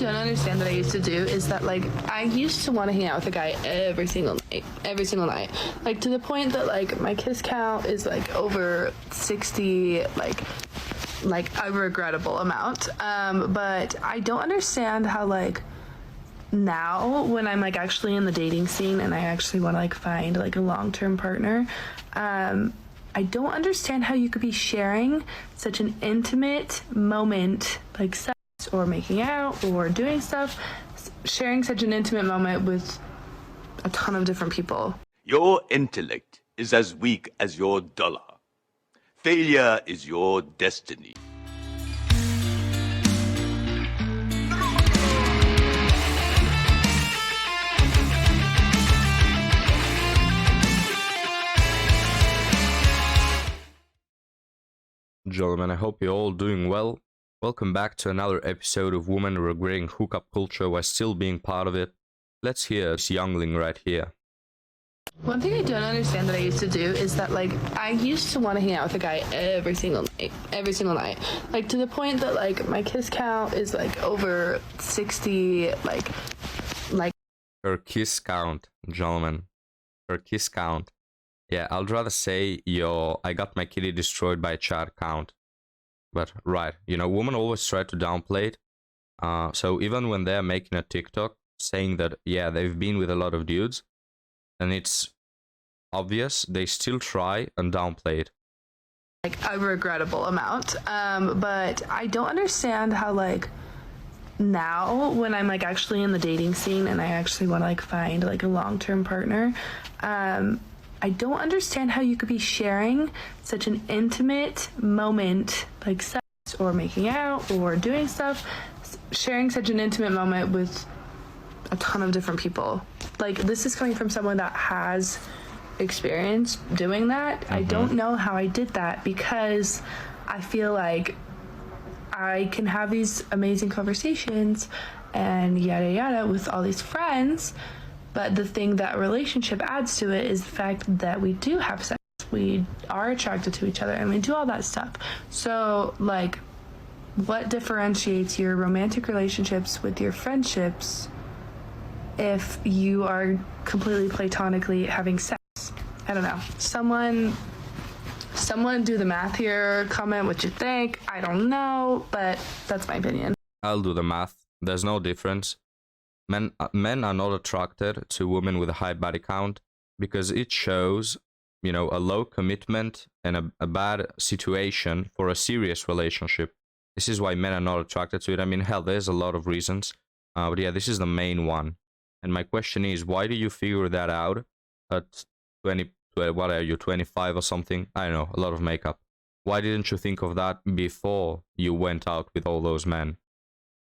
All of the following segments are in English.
don't understand that I used to do is that, like, I used to want to hang out with a guy every single night, like, to the point that, like, my kiss count is, like, over 60, like a regrettable amount. But I don't understand how, like, now when I'm, like, actually in the dating scene and I actually want to, like, find, like, a long-term partner, I don't understand how you could be sharing such an intimate moment, like sex or making out or doing stuff, sharing such an intimate moment with a ton of different people. Your intellect is as weak as your dollar. Failure is your destiny. Gentlemen, I hope you're all doing well. Welcome back to another episode of Women Regretting Hookup Culture while still being part of it. Let's hear this youngling right here. One thing I don't understand that I used to do is that, like, I used to want to hang out with a guy every single night, like, to the point that, like, my kiss count is, like, over 60, like. Her kiss count, gentlemen. Her kiss count. Yeah, I'd rather say I got my kitty destroyed by a child count. But right, women always try to downplay it. So even when they're making a TikTok saying that, yeah, they've been with a lot of dudes, and it's obvious, they still try and downplay it. Like a regrettable amount. But I don't understand how, like, now when I'm, like, actually in the dating scene and I actually want to, like, find, like, a long-term partner, I don't understand how you could be sharing such an intimate moment, like sex or making out or doing stuff, sharing such an intimate moment with a ton of different people. Like, this is coming from someone that has experience doing that. Mm-hmm. I don't know how I did that because I feel like I can have these amazing conversations and yada yada with all these friends. But the thing that a relationship adds to it is the fact that we do have sex, we are attracted to each other, and we do all that stuff. So, like, what differentiates your romantic relationships with your friendships if you are completely platonically having sex? I don't know. Someone do the math here, comment what you think. I don't know, but that's my opinion. I'll do the math. There's no difference. Men are not attracted to women with a high body count because it shows, a low commitment and a bad situation for a serious relationship. This is why men are not attracted to it. I mean, hell, there's a lot of reasons. But yeah, this is the main one. And my question is, why do you figure that out at 25 or something? I don't know, a lot of makeup. Why didn't you think of that before you went out with all those men?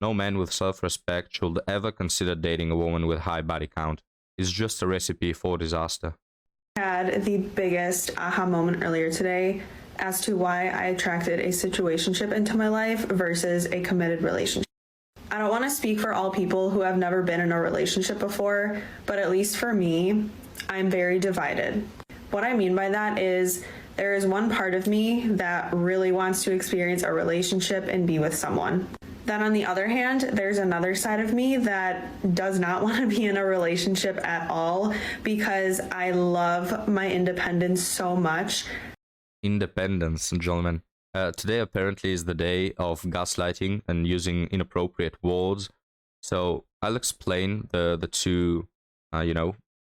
No man with self-respect should ever consider dating a woman with high body count. It's just a recipe for disaster. I had the biggest aha moment earlier today as to why I attracted a situationship into my life versus a committed relationship. I don't want to speak for all people who have never been in a relationship before, but at least for me, I'm very divided. What I mean by that is there is one part of me that really wants to experience a relationship and be with someone. Then on the other hand, there's another side of me that does not want to be in a relationship at all because I love my independence so much. Independence, gentlemen. Today apparently is the day of gaslighting and using inappropriate words. So I'll explain the two,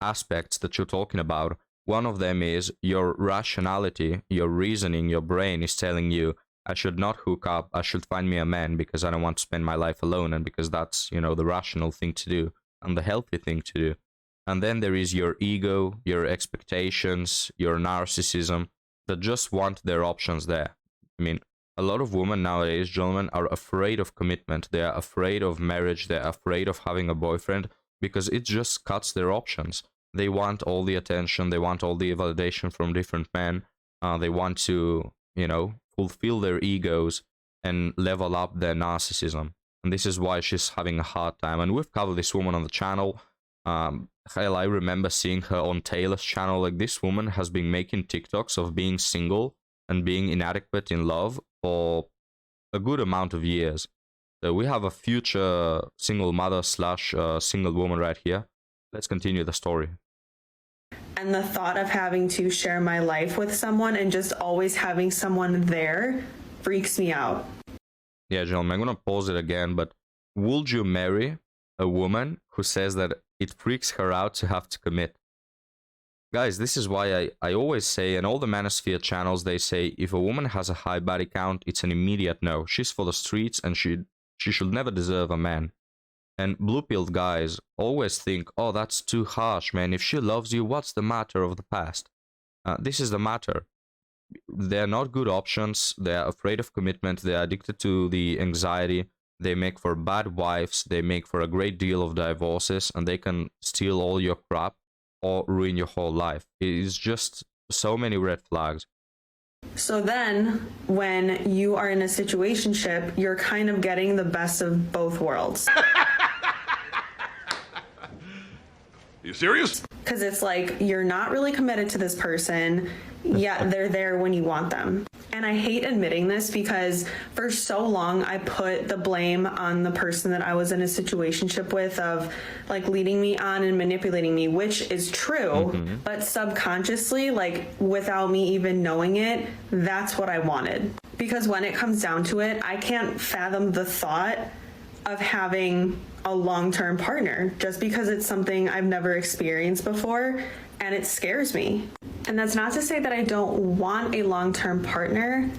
aspects that you're talking about. One of them is your rationality, your reasoning, your brain is telling you, I should not hook up, I should find me a man because I don't want to spend my life alone and because that's, the rational thing to do and the healthy thing to do. And then there is your ego, your expectations, your narcissism that just want their options there. I mean, a lot of women nowadays, gentlemen, are afraid of commitment. They are afraid of marriage. They're afraid of having a boyfriend because it just cuts their options. They want all the attention. They want all the validation from different men. They want to, fulfill their egos and level up their narcissism. And this is why she's having a hard time. And we've covered this woman on the channel. Hell, I remember seeing her on Taylor's channel. Like, this woman has been making TikToks of being single and being inadequate in love for a good amount of years. So we have a future single mother slash single woman right here. Let's continue the story. And the thought of having to share my life with someone and just always having someone there freaks me out. Yeah, gentlemen, I'm gonna pause it again, but would you marry a woman who says that it freaks her out to have to commit? Guys, this is why I always say, and all the Manosphere channels, they say, if a woman has a high body count, it's an immediate no. She's for the streets and she should never deserve a man. And blue-pilled guys always think, oh, that's too harsh, man. If she loves you, what's the matter of the past? This is the matter. They're not good options. They're afraid of commitment. They're addicted to the anxiety. They make for bad wives. They make for a great deal of divorces, and they can steal all your crap or ruin your whole life. It's just so many red flags. So then, when you are in a situationship, you're kind of getting the best of both worlds. You serious? Because it's like, you're not really committed to this person, yet they're there when you want them. And I hate admitting this because for so long I put the blame on the person that I was in a situationship with, of like leading me on and manipulating me, which is true, but subconsciously, like without me even knowing it, that's what I wanted. Because when it comes down to it, I can't fathom the thought of having a long-term partner just because it's something I've never experienced before and it scares me. And that's not to say that I don't want a long-term partner,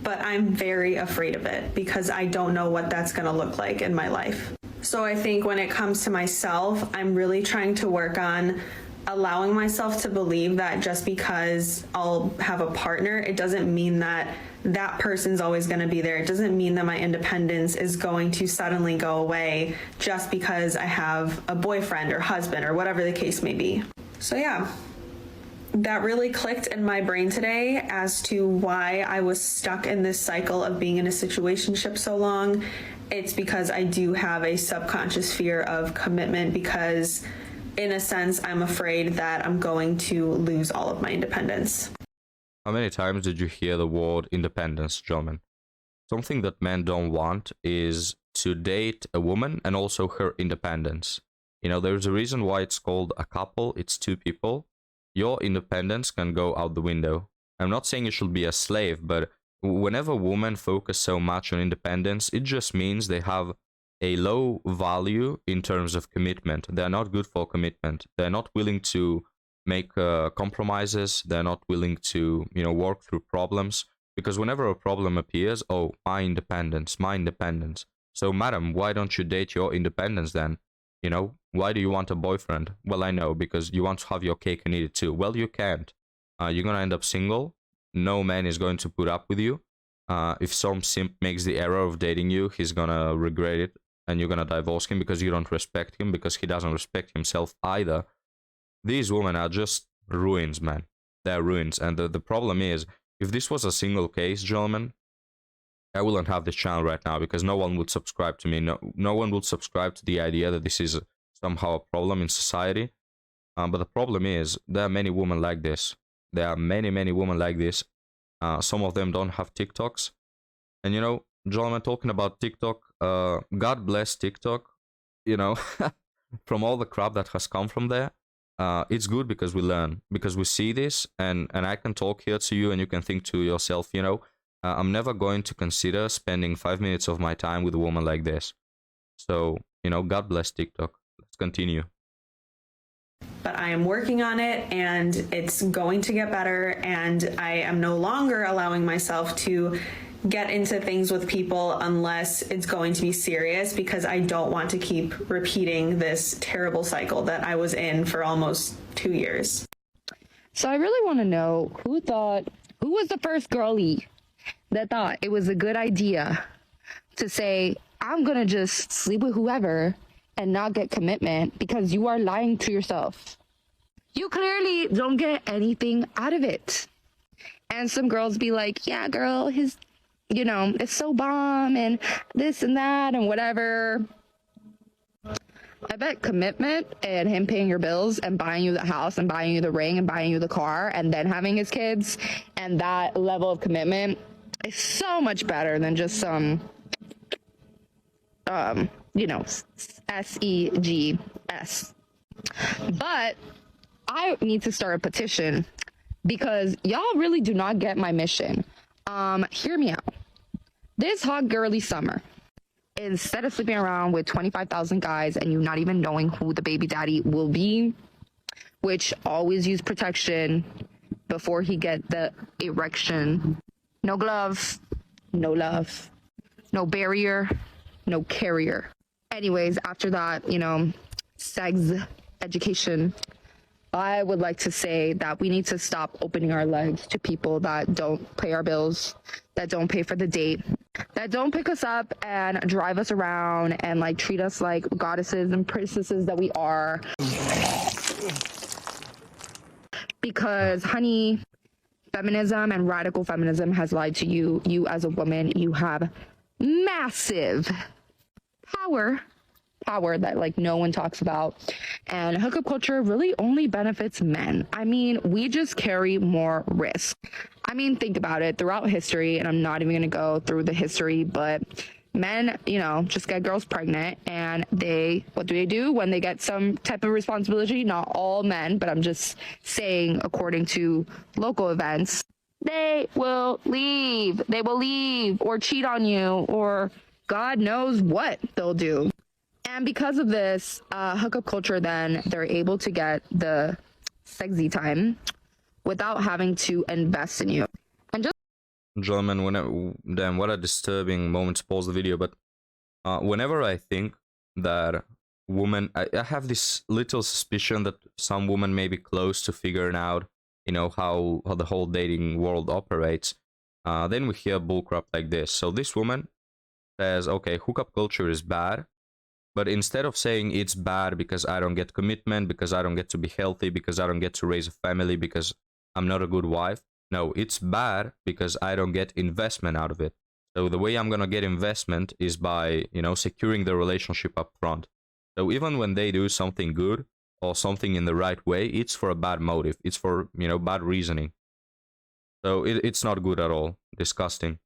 but I'm very afraid of it because I don't know what that's going to look like in my life. So I think when it comes to myself, I'm really trying to work on allowing myself to believe that just because I'll have a partner, it doesn't mean that that person's always going to be there. It doesn't mean that my independence is going to suddenly go away just because I have a boyfriend or husband or whatever the case may be. So yeah, that really clicked in my brain today as to why I was stuck in this cycle of being in a situationship so long. It's because I do have a subconscious fear of commitment because in a sense, I'm afraid that I'm going to lose all of my independence. How many times did you hear the word independence, gentlemen? Something that men don't want is to date a woman and also her independence. You know, there's a reason why it's called a couple. It's two people. Your independence can go out the window. I'm not saying you should be a slave, but whenever women focus so much on independence, it just means they have a low value in terms of commitment. They're not good for commitment. They're not willing to make compromises. They're not willing to, work through problems. Because whenever a problem appears, oh, my independence, my independence. So, madam, why don't you date your independence then? Why do you want a boyfriend? Well, I know, because you want to have your cake and eat it too. Well, you can't. You're going to end up single. No man is going to put up with you. If some simp makes the error of dating you, he's going to regret it. And you're going to divorce him because you don't respect him, because he doesn't respect himself either. These women are just ruins, man. They're ruins. And the problem is, if this was a single case, gentlemen, I wouldn't have this channel right now because no one would subscribe to me. No one would subscribe to the idea that this is somehow a problem in society. But the problem is, there are many women like this. There are many, many women like this. Some of them don't have TikToks. And gentlemen, talking about TikTok, God bless TikTok, from all the crap that has come from there. It's good because we learn, because we see this, and I can talk here to you and you can think to yourself, I'm never going to consider spending 5 minutes of my time with a woman like this. So, God bless TikTok. Let's continue. But I am working on it and it's going to get better, and I am no longer allowing myself to get into things with people unless it's going to be serious, because I don't want to keep repeating this terrible cycle that I was in for almost 2 years. So I really want to know who was the first girlie that thought it was a good idea to say, I'm going to just sleep with whoever and not get commitment, because you are lying to yourself. You clearly don't get anything out of it. And some girls be like, yeah, girl, it's so bomb and this and that and whatever. I bet commitment and him paying your bills and buying you the house and buying you the ring and buying you the car and then having his kids, and that level of commitment is so much better than just some SEGS. But I need to start a petition because y'all really do not get my mission. Hear me out. This hot girly summer, instead of sleeping around with 25,000 guys and you not even knowing who the baby daddy will be, which always use protection before he get the erection. No glove, no love, no barrier, no carrier. Anyways, after that, sex education, I would like to say that we need to stop opening our legs to people that don't pay our bills, that don't pay for the date, that don't pick us up and drive us around and like treat us like goddesses and princesses that we are. Because, honey, feminism and radical feminism has lied to you. You as a woman, you have massive power that like no one talks about, and hookup culture really only benefits men. I mean, we just carry more risk. I mean, think about it. Throughout history, and I'm not even gonna go through the history, but men, just get girls pregnant, and what do when they get some type of responsibility? Not all men, but I'm just saying according to local events, they will leave or cheat on you, or God knows what they'll do. And because of this hookup culture, then they're able to get the sexy time without having to invest in you. And just Gentlemen, damn, what a disturbing moment to pause the video, but whenever I think that women, I have this little suspicion that some women may be close to figuring out, how the whole dating world operates. Then we hear bullcrap like this. So this woman says, okay, hookup culture is bad, but instead of saying it's bad because I don't get commitment, because I don't get to be healthy, because I don't get to raise a family, because I'm not a good wife. No, it's bad because I don't get investment out of it. So the way I'm going to get investment is by, securing the relationship up front. So even when they do something good or something in the right way, it's for a bad motive. It's for, bad reasoning. So it's not good at all. Disgusting.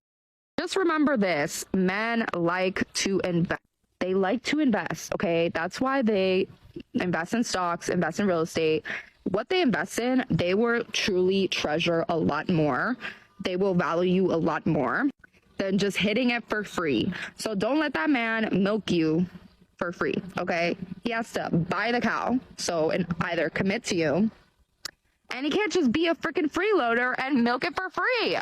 Just remember this. Men like to invest. They like to invest, okay? That's why they invest in stocks, invest in real estate. What they invest in, they will truly treasure a lot more. They will value a lot more than just hitting it for free. So don't let that man milk you for free, okay? He has to buy the cow, and either commit to you, and he can't just be a freaking freeloader and milk it for free.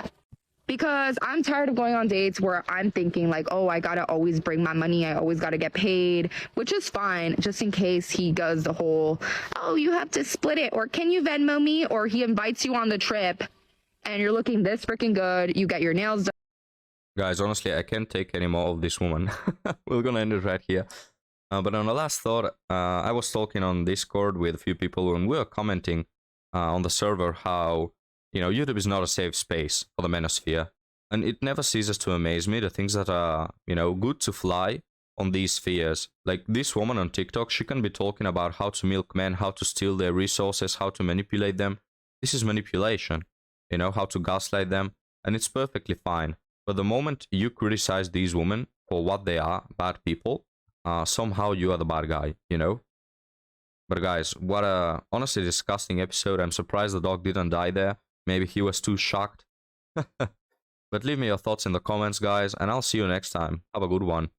Because I'm tired of going on dates where I'm thinking like, oh, I gotta always bring my money, I always gotta get paid, which is fine, just in case he does the whole, oh, you have to split it, or can you Venmo me, or he invites you on the trip and you're looking this freaking good, you get your nails done. Guys, honestly, I can't take any more of this woman. We're gonna end it right here. But on the last thought, I was talking on Discord with a few people and we were commenting on the server how YouTube is not a safe space for the manosphere. And it never ceases to amaze me, the things that are, good to fly on these spheres. Like this woman on TikTok, she can be talking about how to milk men, how to steal their resources, how to manipulate them. This is manipulation, how to gaslight them, and it's perfectly fine. But the moment you criticize these women for what they are, bad people, somehow you are the bad guy, But guys, what a honestly disgusting episode. I'm surprised the dog didn't die there. Maybe he was too shocked. But leave me your thoughts in the comments, guys, and I'll see you next time. Have a good one.